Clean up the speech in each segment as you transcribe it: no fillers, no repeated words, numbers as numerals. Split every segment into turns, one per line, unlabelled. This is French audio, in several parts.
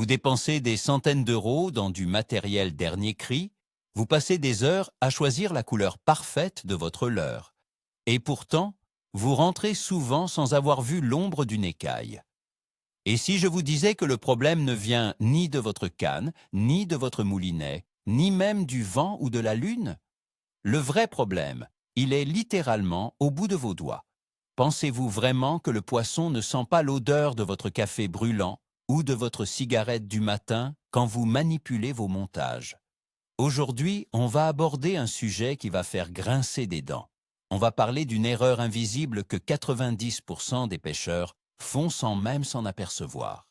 Vous dépensez des centaines d'euros dans du matériel dernier cri, vous passez des heures à choisir la couleur parfaite de votre leurre. Et pourtant, vous rentrez souvent sans avoir vu l'ombre d'une écaille. Et si je vous disais que le problème ne vient ni de votre canne, ni de votre moulinet, ni même du vent ou de la lune? Le vrai problème, il est littéralement au bout de vos doigts. Pensez-vous vraiment que le poisson ne sent pas l'odeur de votre café brûlant ou de votre cigarette du matin quand vous manipulez vos montages? Aujourd'hui, on va aborder un sujet qui va faire grincer des dents. On va parler d'une erreur invisible que 90% des pêcheurs font sans même s'en apercevoir.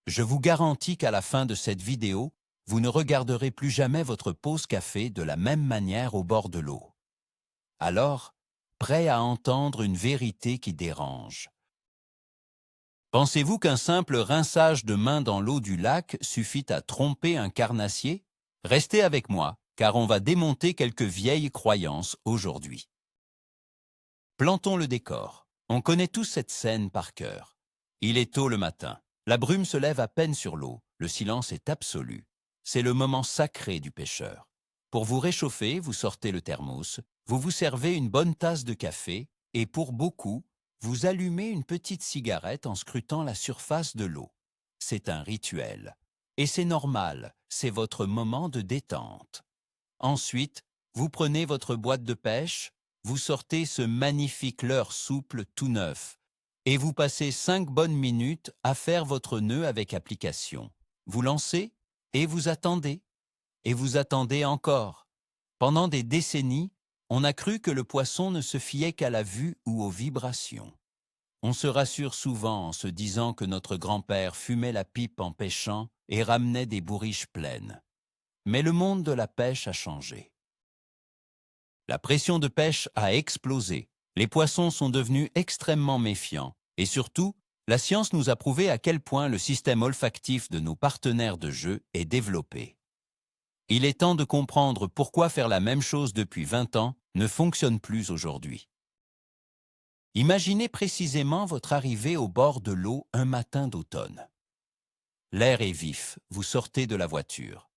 Je vous garantis qu'à la fin de cette vidéo, vous ne regarderez plus jamais votre pause café de la même manière au bord de l'eau. Alors, prêt à entendre une vérité qui dérange. Pensez-vous qu'un simple rinçage de main dans l'eau du lac suffit à tromper un carnassier? Restez avec moi, car on va démonter quelques vieilles croyances aujourd'hui. Plantons le décor. On connaît tous cette scène par cœur. Il est tôt le matin. La brume se lève à peine sur l'eau. Le silence est absolu. C'est le moment sacré du pêcheur. Pour vous réchauffer, vous sortez le thermos, vous vous servez une bonne tasse de café et pour beaucoup, vous allumez une petite cigarette en scrutant la surface de l'eau. C'est un rituel. Et c'est normal, c'est votre moment de détente. Ensuite, vous prenez votre boîte de pêche, vous sortez ce magnifique leurre souple tout neuf et vous passez 5 bonnes minutes à faire votre nœud avec application. Vous lancez et vous attendez encore. Pendant des décennies, on a cru que le poisson ne se fiait qu'à la vue ou aux vibrations. On se rassure souvent en se disant que notre grand-père fumait la pipe en pêchant et ramenait des bourriches pleines. Mais le monde de la pêche a changé. La pression de pêche a explosé. Les poissons sont devenus extrêmement méfiants. Et surtout, la science nous a prouvé à quel point le système olfactif de nos partenaires de jeu est développé. Il est temps de comprendre pourquoi faire la même chose depuis 20 ans ne fonctionne plus aujourd'hui. Imaginez précisément votre arrivée au bord de l'eau un matin d'automne. L'air est vif, vous sortez de la voiture.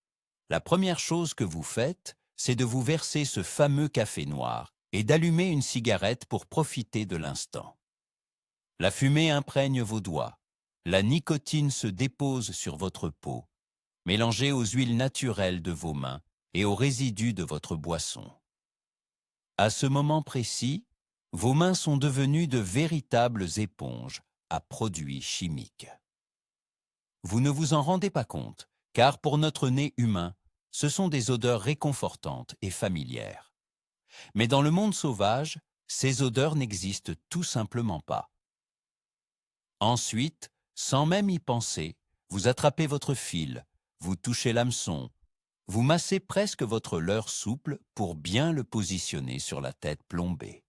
La première chose que vous faites, c'est de vous verser ce fameux café noir et d'allumer une cigarette pour profiter de l'instant. La fumée imprègne vos doigts, la nicotine se dépose sur votre peau, mélangée aux huiles naturelles de vos mains et aux résidus de votre boisson. À ce moment précis, vos mains sont devenues de véritables éponges à produits chimiques. Vous ne vous en rendez pas compte, car pour notre nez humain, ce sont des odeurs réconfortantes et familières. Mais dans le monde sauvage, ces odeurs n'existent tout simplement pas. Ensuite, sans même y penser, vous attrapez votre fil, vous touchez l'hameçon, vous massez presque votre leurre souple pour bien le positionner sur la tête plombée.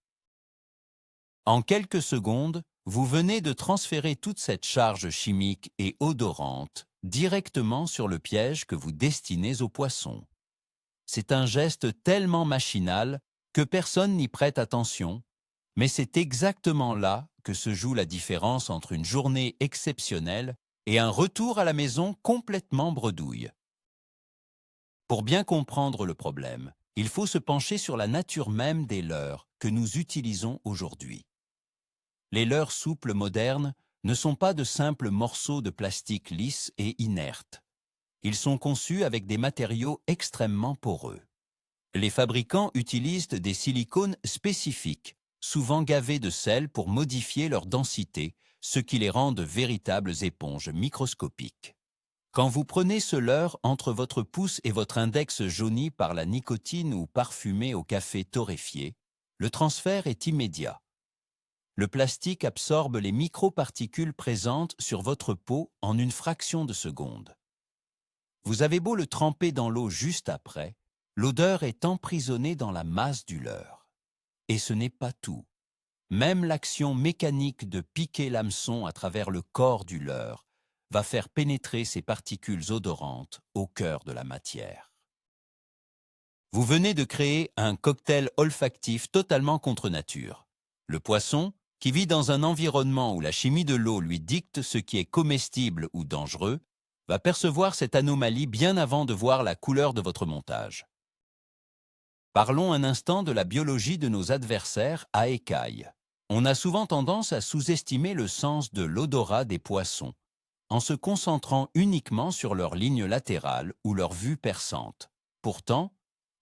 En quelques secondes, vous venez de transférer toute cette charge chimique et odorante directement sur le piège que vous destinez aux poissons. C'est un geste tellement machinal que personne n'y prête attention, mais c'est exactement là que se joue la différence entre une journée exceptionnelle et un retour à la maison complètement bredouille. Pour bien comprendre le problème, il faut se pencher sur la nature même des leurres que nous utilisons aujourd'hui. Les leurres souples modernes ne sont pas de simples morceaux de plastique lisse et inertes. Ils sont conçus avec des matériaux extrêmement poreux. Les fabricants utilisent des silicones spécifiques, souvent gavés de sel pour modifier leur densité, ce qui les rend de véritables éponges microscopiques. Quand vous prenez ce leurre entre votre pouce et votre index jauni par la nicotine ou parfumé au café torréfié, le transfert est immédiat. Le plastique absorbe les microparticules présentes sur votre peau en une fraction de seconde. Vous avez beau le tremper dans l'eau juste après, l'odeur est emprisonnée dans la masse du leurre. Et ce n'est pas tout. Même l'action mécanique de piquer l'hameçon à travers le corps du leurre va faire pénétrer ces particules odorantes au cœur de la matière. Vous venez de créer un cocktail olfactif totalement contre nature. Le poisson, qui vit dans un environnement où la chimie de l'eau lui dicte ce qui est comestible ou dangereux, va percevoir cette anomalie bien avant de voir la couleur de votre montage. Parlons un instant de la biologie de nos adversaires à écailles. On a souvent tendance à sous-estimer le sens de l'odorat des poissons, en se concentrant uniquement sur leurs lignes latérales ou leur vue perçante. Pourtant,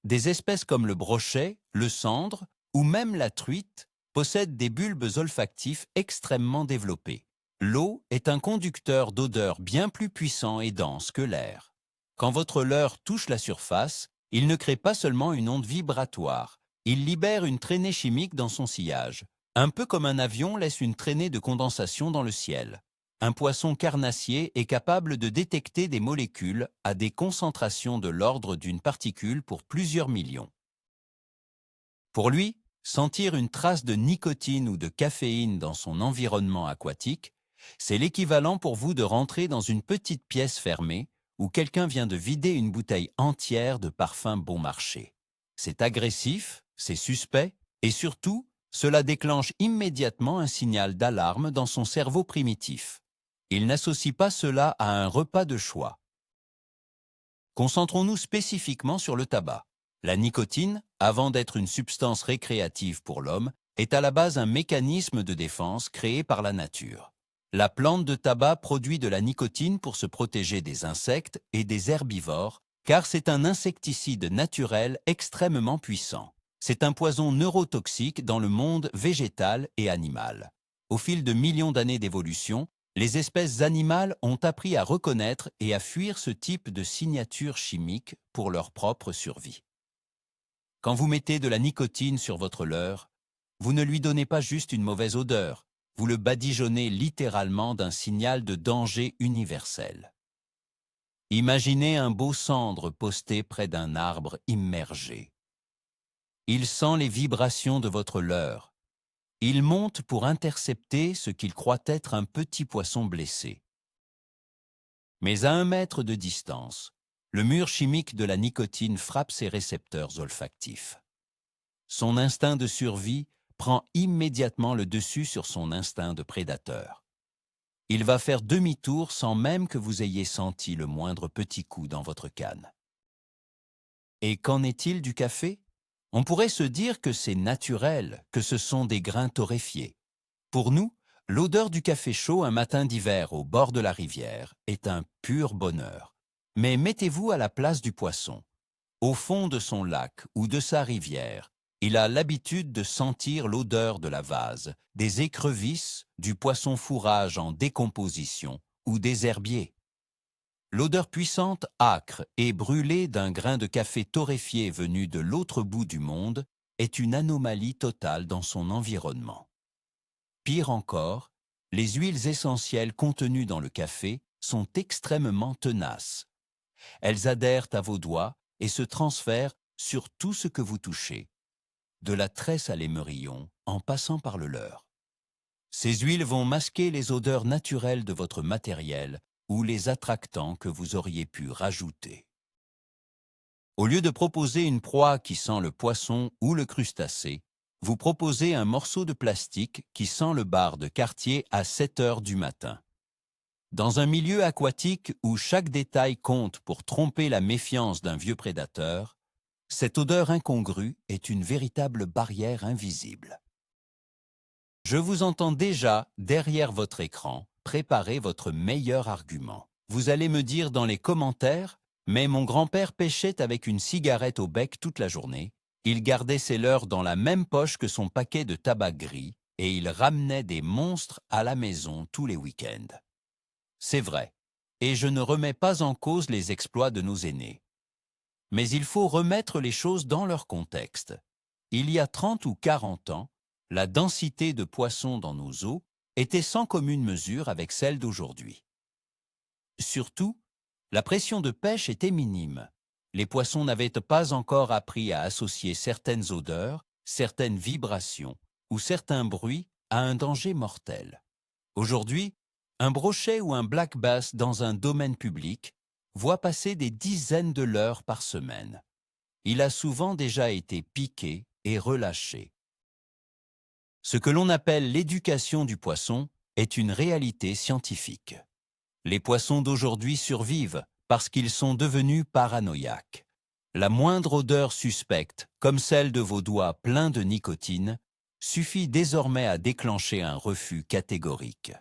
des espèces comme le brochet, le sandre ou même la truite possèdent des bulbes olfactifs extrêmement développés. L'eau est un conducteur d'odeurs bien plus puissant et dense que l'air. Quand votre leurre touche la surface, il ne crée pas seulement une onde vibratoire, il libère une traînée chimique dans son sillage, un peu comme un avion laisse une traînée de condensation dans le ciel. Un poisson carnassier est capable de détecter des molécules à des concentrations de l'ordre d'une particule pour plusieurs millions. Pour lui, sentir une trace de nicotine ou de caféine dans son environnement aquatique, c'est l'équivalent pour vous de rentrer dans une petite pièce fermée où quelqu'un vient de vider une bouteille entière de parfum bon marché. C'est agressif, c'est suspect, et surtout, cela déclenche immédiatement un signal d'alarme dans son cerveau primitif. Il n'associe pas cela à un repas de choix. Concentrons-nous spécifiquement sur le tabac. La nicotine, avant d'être une substance récréative pour l'homme, est à la base un mécanisme de défense créé par la nature. La plante de tabac produit de la nicotine pour se protéger des insectes et des herbivores, car c'est un insecticide naturel extrêmement puissant. C'est un poison neurotoxique dans le monde végétal et animal. Au fil de millions d'années d'évolution, les espèces animales ont appris à reconnaître et à fuir ce type de signature chimique pour leur propre survie. Quand vous mettez de la nicotine sur votre leurre, vous ne lui donnez pas juste une mauvaise odeur, vous le badigeonnez littéralement d'un signal de danger universel. Imaginez un beau cendre posté près d'un arbre immergé. Il sent les vibrations de votre leurre. Il monte pour intercepter ce qu'il croit être un petit poisson blessé. Mais à 1 mètre de distance, le mur chimique de la nicotine frappe ses récepteurs olfactifs. Son instinct de survie prend immédiatement le dessus sur son instinct de prédateur. Il va faire demi-tour sans même que vous ayez senti le moindre petit coup dans votre canne. Et qu'en est-il du café? On pourrait se dire que c'est naturel, que ce sont des grains torréfiés. Pour nous, l'odeur du café chaud un matin d'hiver au bord de la rivière est un pur bonheur. Mais mettez-vous à la place du poisson. Au fond de son lac ou de sa rivière, il a l'habitude de sentir l'odeur de la vase, des écrevisses, du poisson fourrage en décomposition ou des herbiers. L'odeur puissante, âcre et brûlée d'un grain de café torréfié venu de l'autre bout du monde est une anomalie totale dans son environnement. Pire encore, les huiles essentielles contenues dans le café sont extrêmement tenaces. Elles adhèrent à vos doigts et se transfèrent sur tout ce que vous touchez, de la tresse à l'émerillon en passant par le leurre. Ces huiles vont masquer les odeurs naturelles de votre matériel ou les attractants que vous auriez pu rajouter. Au lieu de proposer une proie qui sent le poisson ou le crustacé, vous proposez un morceau de plastique qui sent le bar de quartier à 7 heures du matin. Dans un milieu aquatique où chaque détail compte pour tromper la méfiance d'un vieux prédateur, cette odeur incongrue est une véritable barrière invisible. Je vous entends déjà, derrière votre écran, préparer votre meilleur argument. Vous allez me dire dans les commentaires « Mais mon grand-père pêchait avec une cigarette au bec toute la journée. Il gardait ses leurres dans la même poche que son paquet de tabac gris et il ramenait des monstres à la maison tous les week-ends. » C'est vrai, et je ne remets pas en cause les exploits de nos aînés. Mais il faut remettre les choses dans leur contexte. Il y a 30 ou 40 ans, la densité de poissons dans nos eaux était sans commune mesure avec celle d'aujourd'hui. Surtout, la pression de pêche était minime. Les poissons n'avaient pas encore appris à associer certaines odeurs, certaines vibrations ou certains bruits à un danger mortel. Aujourd'hui, un brochet ou un black bass dans un domaine public voit passer des dizaines de leurres par semaine. Il a souvent déjà été piqué et relâché. Ce que l'on appelle l'éducation du poisson est une réalité scientifique. Les poissons d'aujourd'hui survivent parce qu'ils sont devenus paranoïaques. La moindre odeur suspecte, comme celle de vos doigts pleins de nicotine, suffit désormais à déclencher un refus catégorique.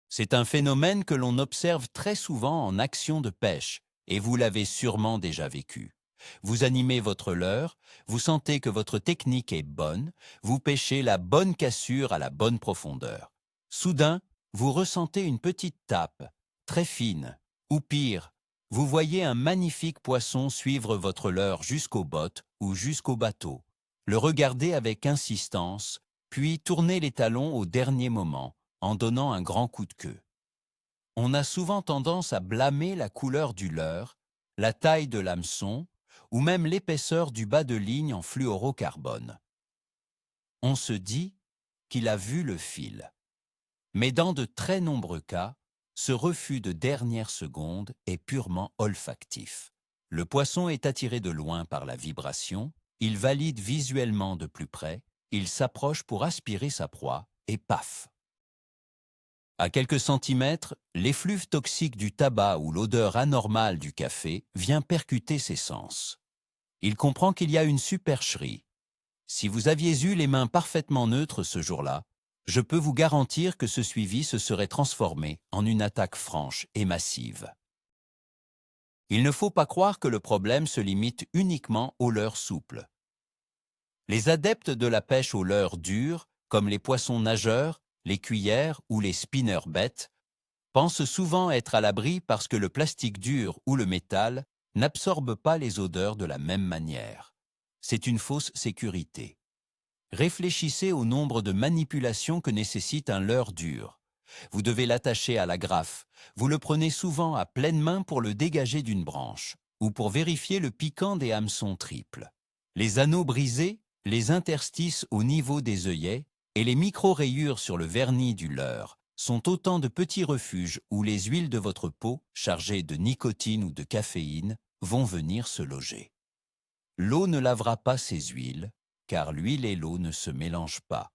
C'est un phénomène que l'on observe très souvent en action de pêche, et vous l'avez sûrement déjà vécu. Vous animez votre leurre, vous sentez que votre technique est bonne, vous pêchez la bonne cassure à la bonne profondeur. Soudain, vous ressentez une petite tape, très fine, ou pire, vous voyez un magnifique poisson suivre votre leurre jusqu'aux bottes ou jusqu'au bateau. Le regarder avec insistance, puis tourner les talons au dernier moment, en donnant un grand coup de queue. On a souvent tendance à blâmer la couleur du leurre, la taille de l'hameçon, ou même l'épaisseur du bas de ligne en fluorocarbone. On se dit qu'il a vu le fil. Mais dans de très nombreux cas, ce refus de dernière seconde est purement olfactif. Le poisson est attiré de loin par la vibration, il valide visuellement de plus près, il s'approche pour aspirer sa proie, et paf! À quelques centimètres, l'effluve toxique du tabac ou l'odeur anormale du café vient percuter ses sens. Il comprend qu'il y a une supercherie. Si vous aviez eu les mains parfaitement neutres ce jour-là, je peux vous garantir que ce suivi se serait transformé en une attaque franche et massive. Il ne faut pas croire que le problème se limite uniquement aux leurres souples. Les adeptes de la pêche aux leurres dures, comme les poissons nageurs, les cuillères ou les spinnerbait, pensent souvent être à l'abri parce que le plastique dur ou le métal n'absorbe pas les odeurs de la même manière. C'est une fausse sécurité. Réfléchissez au nombre de manipulations que nécessite un leurre dur. Vous devez l'attacher à l'agrafe. Vous le prenez souvent à pleine main pour le dégager d'une branche ou pour vérifier le piquant des hameçons triples. Les anneaux brisés, les interstices au niveau des œillets et les micro-rayures sur le vernis du leurre sont autant de petits refuges où les huiles de votre peau, chargées de nicotine ou de caféine, vont venir se loger. L'eau ne lavera pas ces huiles, car l'huile et l'eau ne se mélangent pas.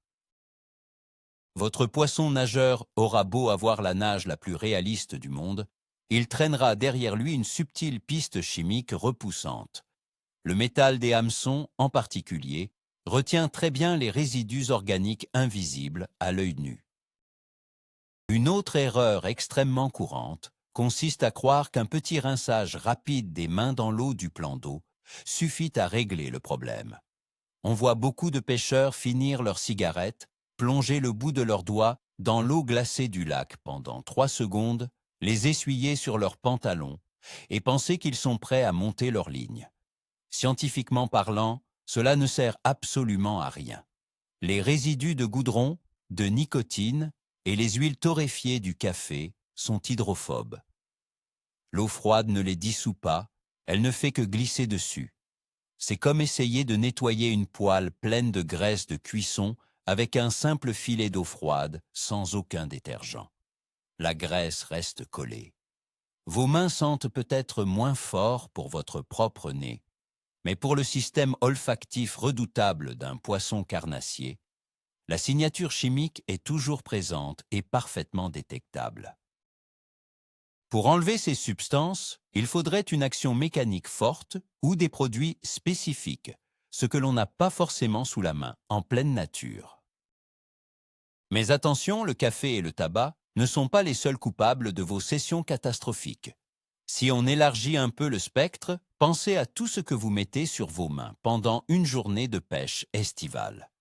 Votre poisson nageur aura beau avoir la nage la plus réaliste du monde, il traînera derrière lui une subtile piste chimique repoussante. Le métal des hameçons, en particulier, retient très bien les résidus organiques invisibles à l'œil nu. Une autre erreur extrêmement courante consiste à croire qu'un petit rinçage rapide des mains dans l'eau du plan d'eau suffit à régler le problème. On voit beaucoup de pêcheurs finir leur cigarette, plonger le bout de leurs doigts dans l'eau glacée du lac pendant 3 secondes, les essuyer sur leurs pantalons et penser qu'ils sont prêts à monter leur ligne. Scientifiquement parlant, cela ne sert absolument à rien. Les résidus de goudron, de nicotine et les huiles torréfiées du café sont hydrophobes. L'eau froide ne les dissout pas, elle ne fait que glisser dessus. C'est comme essayer de nettoyer une poêle pleine de graisse de cuisson avec un simple filet d'eau froide sans aucun détergent. La graisse reste collée. Vos mains sentent peut-être moins fort pour votre propre nez, mais pour le système olfactif redoutable d'un poisson carnassier, la signature chimique est toujours présente et parfaitement détectable. Pour enlever ces substances, il faudrait une action mécanique forte ou des produits spécifiques, ce que l'on n'a pas forcément sous la main, en pleine nature. Mais attention, le café et le tabac ne sont pas les seuls coupables de vos sessions catastrophiques. Si on élargit un peu le spectre, pensez à tout ce que vous mettez sur vos mains pendant une journée de pêche estivale.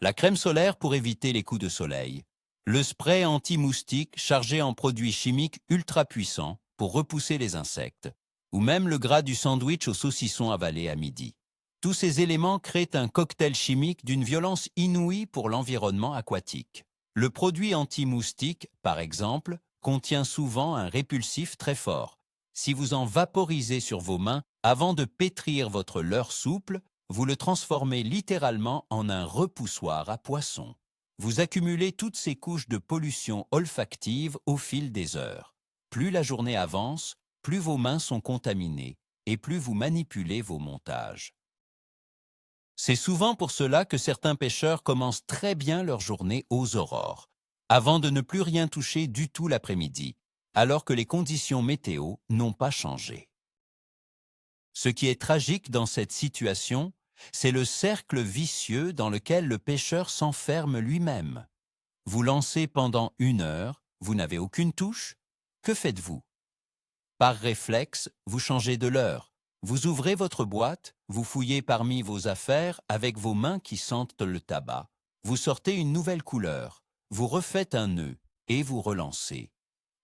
La crème solaire pour éviter les coups de soleil, le spray anti-moustique chargé en produits chimiques ultra puissants pour repousser les insectes, ou même le gras du sandwich au saucisson avalé à midi. Tous ces éléments créent un cocktail chimique d'une violence inouïe pour l'environnement aquatique. Le produit anti-moustique, par exemple, contient souvent un répulsif très fort. Si vous en vaporisez sur vos mains avant de pétrir votre leurre souple, vous le transformez littéralement en un repoussoir à poissons. Vous accumulez toutes ces couches de pollution olfactive au fil des heures. Plus la journée avance, plus vos mains sont contaminées et plus vous manipulez vos montages. C'est souvent pour cela que certains pêcheurs commencent très bien leur journée aux aurores, avant de ne plus rien toucher du tout l'après-midi, alors que les conditions météo n'ont pas changé. Ce qui est tragique dans cette situation, c'est le cercle vicieux dans lequel le pêcheur s'enferme lui-même. Vous lancez pendant 1 heure, vous n'avez aucune touche. Que faites-vous? Par réflexe, vous changez de leurre. Vous ouvrez votre boîte, vous fouillez parmi vos affaires avec vos mains qui sentent le tabac. Vous sortez une nouvelle couleur, vous refaites un nœud et vous relancez.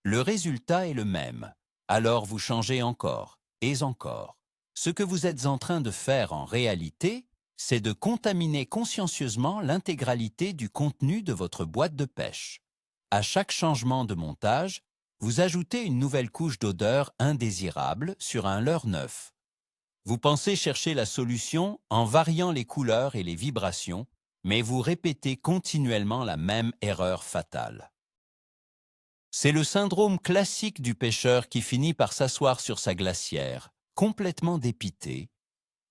Le résultat est le même. Alors vous changez encore et encore. Ce que vous êtes en train de faire en réalité, c'est de contaminer consciencieusement l'intégralité du contenu de votre boîte de pêche. À chaque changement de montage, vous ajoutez une nouvelle couche d'odeur indésirable sur un leurre neuf. Vous pensez chercher la solution en variant les couleurs et les vibrations, mais vous répétez continuellement la même erreur fatale. C'est le syndrome classique du pêcheur qui finit par s'asseoir sur sa glacière, complètement dépité,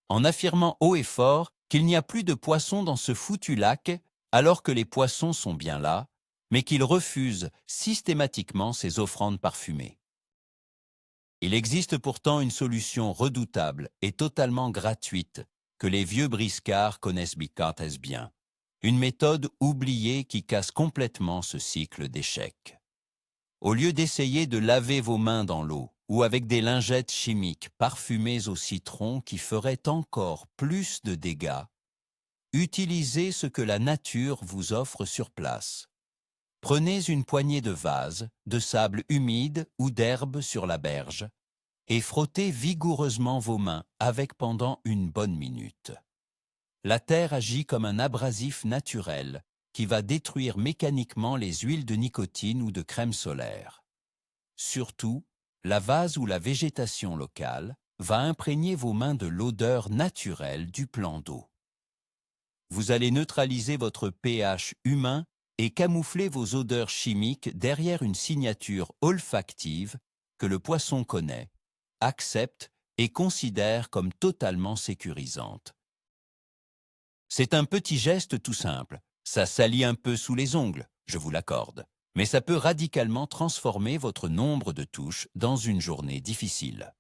en affirmant haut et fort qu'il n'y a plus de poissons dans ce foutu lac, alors que les poissons sont bien là, mais qu'il refuse systématiquement ses offrandes parfumées. Il existe pourtant une solution redoutable et totalement gratuite que les vieux briscards connaissent bien. Une méthode oubliée qui casse complètement ce cycle d'échecs. Au lieu d'essayer de laver vos mains dans l'eau ou avec des lingettes chimiques parfumées au citron qui feraient encore plus de dégâts, utilisez ce que la nature vous offre sur place. Prenez une poignée de vase, de sable humide ou d'herbe sur la berge et frottez vigoureusement vos mains avec pendant une bonne minute. La terre agit comme un abrasif naturel qui va détruire mécaniquement les huiles de nicotine ou de crème solaire. Surtout, la vase ou la végétation locale va imprégner vos mains de l'odeur naturelle du plan d'eau. Vous allez neutraliser votre pH humain et camoufler vos odeurs chimiques derrière une signature olfactive que le poisson connaît, accepte et considère comme totalement sécurisante. C'est un petit geste tout simple. Ça salit un peu sous les ongles, je vous l'accorde. Mais ça peut radicalement transformer votre nombre de touches dans une journée difficile.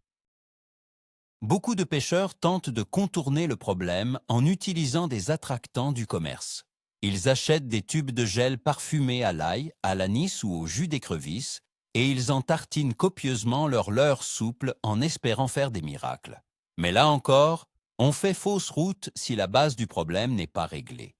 Beaucoup de pêcheurs tentent de contourner le problème en utilisant des attractants du commerce. Ils achètent des tubes de gel parfumés à l'ail, à l'anis ou au jus d'écrevisse et ils en tartinent copieusement leur leurre souple en espérant faire des miracles. Mais là encore, on fait fausse route si la base du problème n'est pas réglée.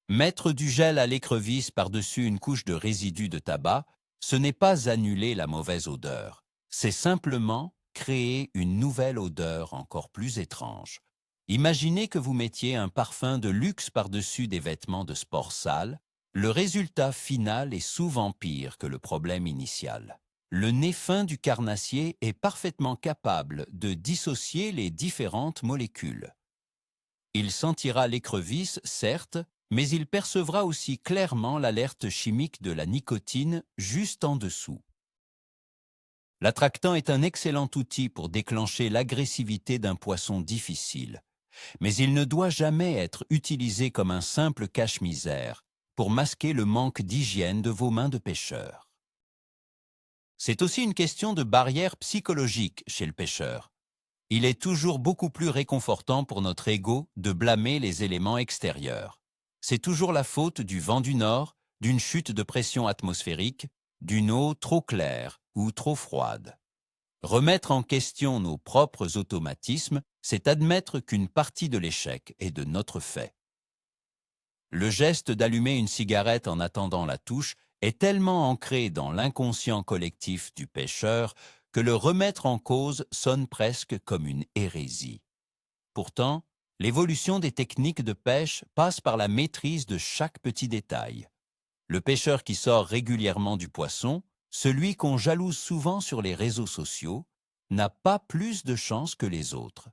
Mettre du gel à l'écrevisse par-dessus une couche de résidus de tabac, ce n'est pas annuler la mauvaise odeur, c'est simplement créer une nouvelle odeur encore plus étrange. Imaginez que vous mettiez un parfum de luxe par-dessus des vêtements de sport sales, le résultat final est souvent pire que le problème initial. Le nez fin du carnassier est parfaitement capable de dissocier les différentes molécules. Il sentira l'écrevisse, certes, mais il percevra aussi clairement l'alerte chimique de la nicotine juste en dessous. L'attractant est un excellent outil pour déclencher l'agressivité d'un poisson difficile, mais il ne doit jamais être utilisé comme un simple cache-misère pour masquer le manque d'hygiène de vos mains de pêcheur. C'est aussi une question de barrière psychologique chez le pêcheur. Il est toujours beaucoup plus réconfortant pour notre ego de blâmer les éléments extérieurs. C'est toujours la faute du vent du nord, d'une chute de pression atmosphérique, d'une eau trop claire ou trop froide. Remettre en question nos propres automatismes, c'est admettre qu'une partie de l'échec est de notre fait. Le geste d'allumer une cigarette en attendant la touche est tellement ancré dans l'inconscient collectif du pêcheur que le remettre en cause sonne presque comme une hérésie. Pourtant, l'évolution des techniques de pêche passe par la maîtrise de chaque petit détail. Le pêcheur qui sort régulièrement du poisson, celui qu'on jalouse souvent sur les réseaux sociaux, n'a pas plus de chance que les autres.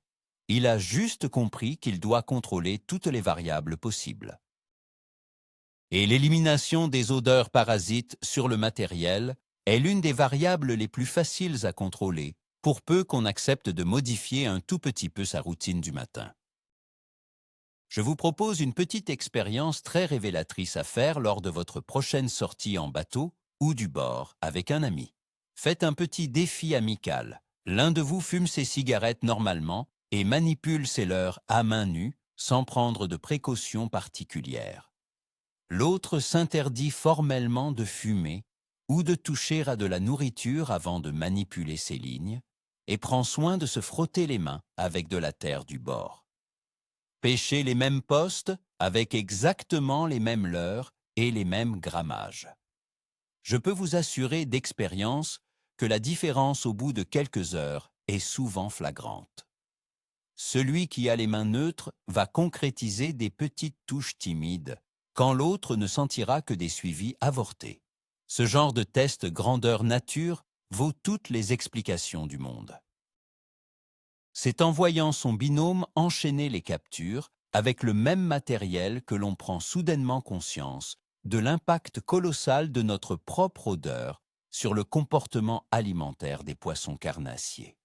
Il a juste compris qu'il doit contrôler toutes les variables possibles. Et l'élimination des odeurs parasites sur le matériel est l'une des variables les plus faciles à contrôler, pour peu qu'on accepte de modifier un tout petit peu sa routine du matin. Je vous propose une petite expérience très révélatrice à faire lors de votre prochaine sortie en bateau ou du bord avec un ami. Faites un petit défi amical. L'un de vous fume ses cigarettes normalement et manipule ses leurres à main nue, sans prendre de précautions particulières. L'autre s'interdit formellement de fumer ou de toucher à de la nourriture avant de manipuler ses lignes, et prend soin de se frotter les mains avec de la terre du bord. Pêchez les mêmes postes avec exactement les mêmes leurres et les mêmes grammages. Je peux vous assurer d'expérience que la différence au bout de quelques heures est souvent flagrante. Celui qui a les mains neutres va concrétiser des petites touches timides, quand l'autre ne sentira que des suivis avortés. Ce genre de test grandeur nature vaut toutes les explications du monde. C'est en voyant son binôme enchaîner les captures avec le même matériel que l'on prend soudainement conscience de l'impact colossal de notre propre odeur sur le comportement alimentaire des poissons carnassiers.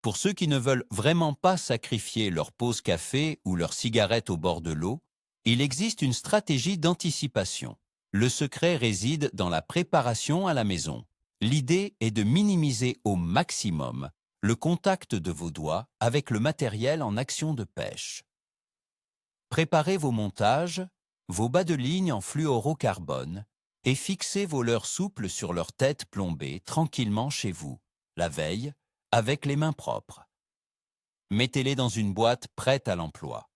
Pour ceux qui ne veulent vraiment pas sacrifier leur pause café ou leur cigarette au bord de l'eau, il existe une stratégie d'anticipation. Le secret réside dans la préparation à la maison. L'idée est de minimiser au maximum le contact de vos doigts avec le matériel en action de pêche. Préparez vos montages, vos bas de ligne en fluorocarbone et fixez vos leurres souples sur leur tête plombée tranquillement chez vous, la veille, avec les mains propres. Mettez-les dans une boîte prête à l'emploi.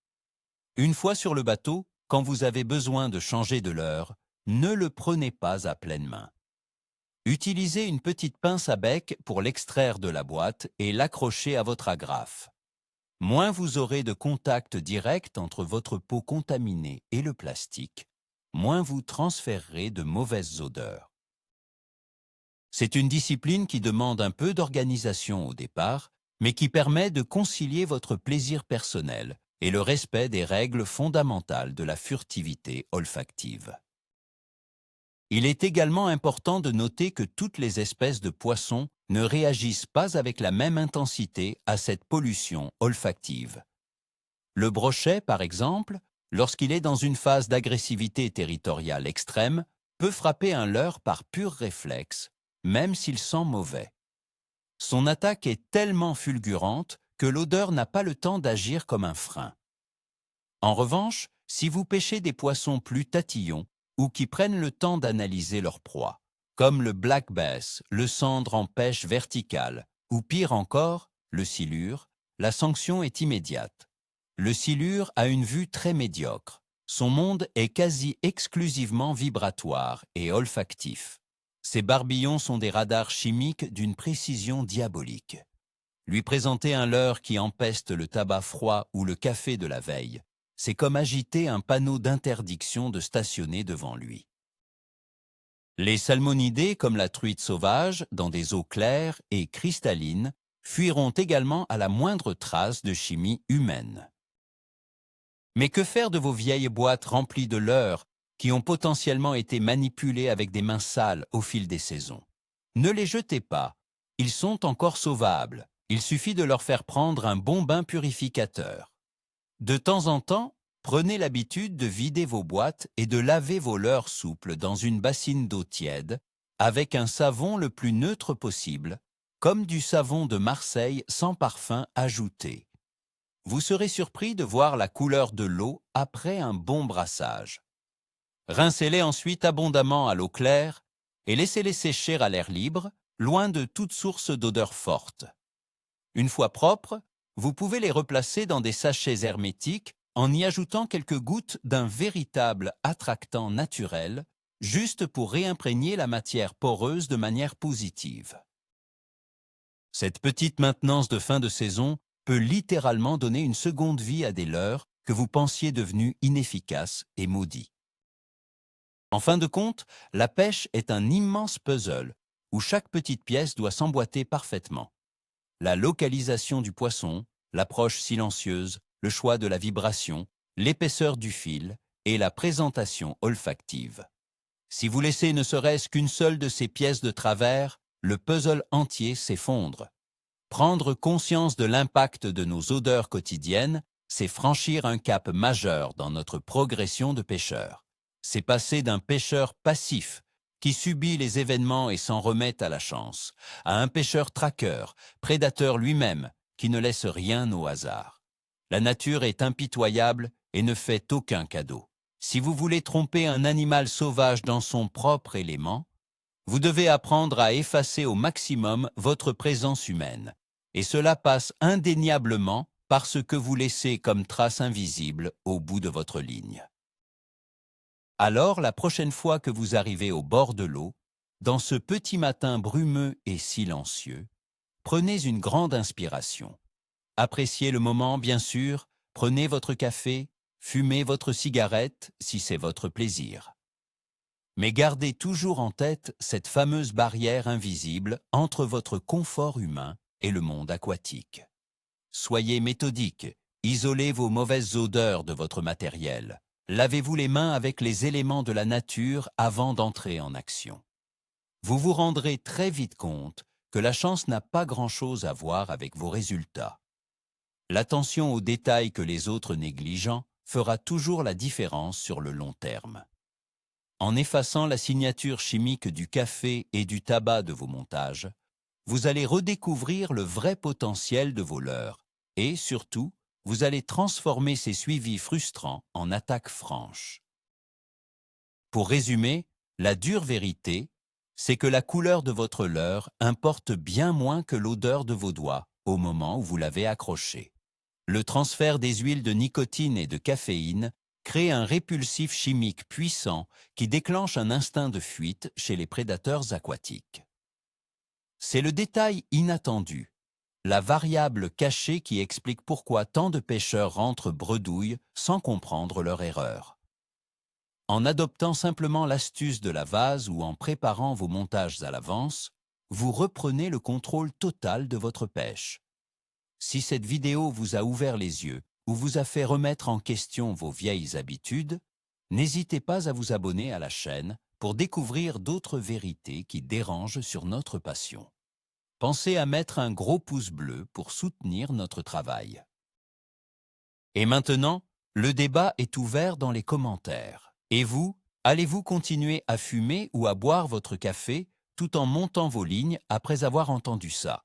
Une fois sur le bateau, quand vous avez besoin de changer de leurre, ne le prenez pas à pleine main. Utilisez une petite pince à bec pour l'extraire de la boîte et l'accrocher à votre agrafe. Moins vous aurez de contact direct entre votre peau contaminée et le plastique, moins vous transférerez de mauvaises odeurs. C'est une discipline qui demande un peu d'organisation au départ, mais qui permet de concilier votre plaisir personnel et le respect des règles fondamentales de la furtivité olfactive. Il est également important de noter que toutes les espèces de poissons ne réagissent pas avec la même intensité à cette pollution olfactive. Le brochet, par exemple, lorsqu'il est dans une phase d'agressivité territoriale extrême, peut frapper un leurre par pur réflexe, même s'il sent mauvais. Son attaque est tellement fulgurante que l'odeur n'a pas le temps d'agir comme un frein. En revanche, si vous pêchez des poissons plus tatillons ou qui prennent le temps d'analyser leur proie, comme le black bass, le sandre en pêche verticale, ou pire encore, le silure, la sanction est immédiate. Le silure a une vue très médiocre. Son monde est quasi exclusivement vibratoire et olfactif. Ses barbillons sont des radars chimiques d'une précision diabolique. Lui présenter un leurre qui empeste le tabac froid ou le café de la veille, c'est comme agiter un panneau d'interdiction de stationner devant lui. Les salmonidés, comme la truite sauvage, dans des eaux claires et cristallines, fuiront également à la moindre trace de chimie humaine. Mais que faire de vos vieilles boîtes remplies de leurres qui ont potentiellement été manipulées avec des mains sales au fil des saisons? Ne les jetez pas, ils sont encore sauvables. Il suffit de leur faire prendre un bon bain purificateur. De temps en temps, prenez l'habitude de vider vos boîtes et de laver vos leurres souples dans une bassine d'eau tiède avec un savon le plus neutre possible, comme du savon de Marseille sans parfum ajouté. Vous serez surpris de voir la couleur de l'eau après un bon brassage. Rincez-les ensuite abondamment à l'eau claire et laissez-les sécher à l'air libre, loin de toute source d'odeur forte. Une fois propres, vous pouvez les replacer dans des sachets hermétiques en y ajoutant quelques gouttes d'un véritable attractant naturel, juste pour réimprégner la matière poreuse de manière positive. Cette petite maintenance de fin de saison peut littéralement donner une seconde vie à des leurres que vous pensiez devenus inefficaces et maudits. En fin de compte, la pêche est un immense puzzle où chaque petite pièce doit s'emboîter parfaitement. La localisation du poisson, l'approche silencieuse, le choix de la vibration, l'épaisseur du fil et la présentation olfactive. Si vous laissez ne serait-ce qu'une seule de ces pièces de travers, le puzzle entier s'effondre. Prendre conscience de l'impact de nos odeurs quotidiennes, c'est franchir un cap majeur dans notre progression de pêcheur. C'est passer d'un pêcheur passif, qui subit les événements et s'en remet à la chance, à un pêcheur traqueur, prédateur lui-même, qui ne laisse rien au hasard. La nature est impitoyable et ne fait aucun cadeau. Si vous voulez tromper un animal sauvage dans son propre élément, vous devez apprendre à effacer au maximum votre présence humaine, et cela passe indéniablement par ce que vous laissez comme trace invisible au bout de votre ligne. Alors, la prochaine fois que vous arrivez au bord de l'eau, dans ce petit matin brumeux et silencieux, prenez une grande inspiration. Appréciez le moment, bien sûr, prenez votre café, fumez votre cigarette si c'est votre plaisir. Mais gardez toujours en tête cette fameuse barrière invisible entre votre confort humain et le monde aquatique. Soyez méthodique, isolez vos mauvaises odeurs de votre matériel. Lavez-vous les mains avec les éléments de la nature avant d'entrer en action. Vous vous rendrez très vite compte que la chance n'a pas grand-chose à voir avec vos résultats. L'attention aux détails que les autres négligent fera toujours la différence sur le long terme. En effaçant la signature chimique du café et du tabac de vos montages, vous allez redécouvrir le vrai potentiel de vos leurres et, surtout, vous allez transformer ces suivis frustrants en attaques franches. Pour résumer, la dure vérité, c'est que la couleur de votre leurre importe bien moins que l'odeur de vos doigts au moment où vous l'avez accroché. Le transfert des huiles de nicotine et de caféine crée un répulsif chimique puissant qui déclenche un instinct de fuite chez les prédateurs aquatiques. C'est le détail inattendu, la variable cachée qui explique pourquoi tant de pêcheurs rentrent bredouilles sans comprendre leur erreur. En adoptant simplement l'astuce de la vase ou en préparant vos montages à l'avance, vous reprenez le contrôle total de votre pêche. Si cette vidéo vous a ouvert les yeux ou vous a fait remettre en question vos vieilles habitudes, n'hésitez pas à vous abonner à la chaîne pour découvrir d'autres vérités qui dérangent sur notre passion. Pensez à mettre un gros pouce bleu pour soutenir notre travail. Et maintenant, le débat est ouvert dans les commentaires. Et vous, allez-vous continuer à fumer ou à boire votre café tout en montant vos lignes après avoir entendu ça?